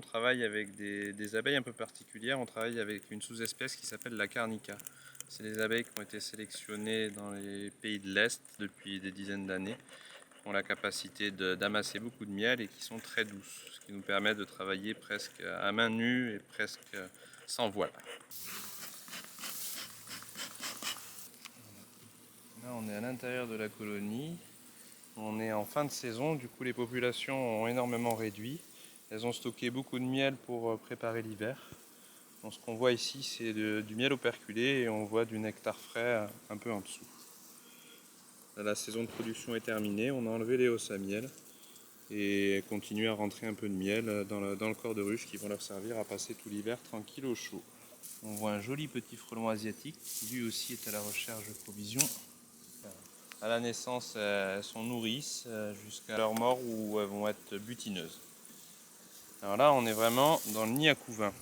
on travaille avec des abeilles un peu particulières. On travaille avec une sous-espèce qui s'appelle la Carnica. C'est des abeilles qui ont été sélectionnées dans les pays de l'Est depuis des dizaines d'années, qui ont la capacité d'amasser beaucoup de miel et qui sont très douces, ce qui nous permet de travailler presque à main nue et presque sans voile. Là, on est à l'intérieur de la colonie. On est en fin de saison, du coup les populations ont énormément réduit. Elles ont stocké beaucoup de miel pour préparer l'hiver. Donc, ce qu'on voit ici, c'est du miel operculé et on voit du nectar frais un peu en dessous. Là, la saison de production est terminée, on a enlevé les hausses à miel et continue à rentrer un peu de miel dans le corps de ruche qui vont leur servir à passer tout l'hiver tranquille au chaud. On voit un joli petit frelon asiatique qui lui aussi est à la recherche de provisions. À la naissance, elles sont nourrices jusqu'à leur mort où elles vont être butineuses. Alors là, on est vraiment dans le nid à couvain.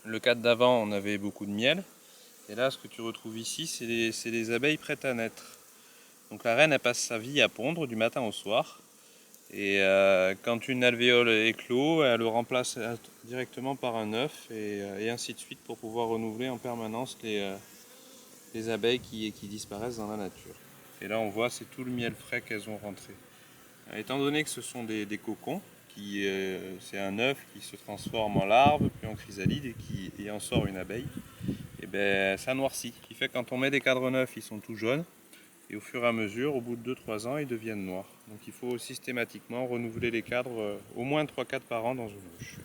Le cadre d'avant, on avait beaucoup de miel. Et là, ce que tu retrouves ici, c'est les abeilles prêtes à naître. Donc la reine, elle passe sa vie à pondre du matin au soir. Et quand une alvéole éclot, elle le remplace directement par un œuf et ainsi de suite pour pouvoir renouveler en permanence les abeilles qui disparaissent dans la nature. Et là, on voit, c'est tout le miel frais qu'elles ont rentré. Étant donné que ce sont des cocons, c'est un œuf qui se transforme en larve, puis en chrysalide et en sort une abeille, et ben, ça noircit. Ce qui fait que quand on met des cadres neufs, ils sont tout jaunes. Et au fur et à mesure, au bout de 2-3 ans, ils deviennent noirs. Donc il faut systématiquement renouveler les cadres au moins 3-4 par an dans une ruche.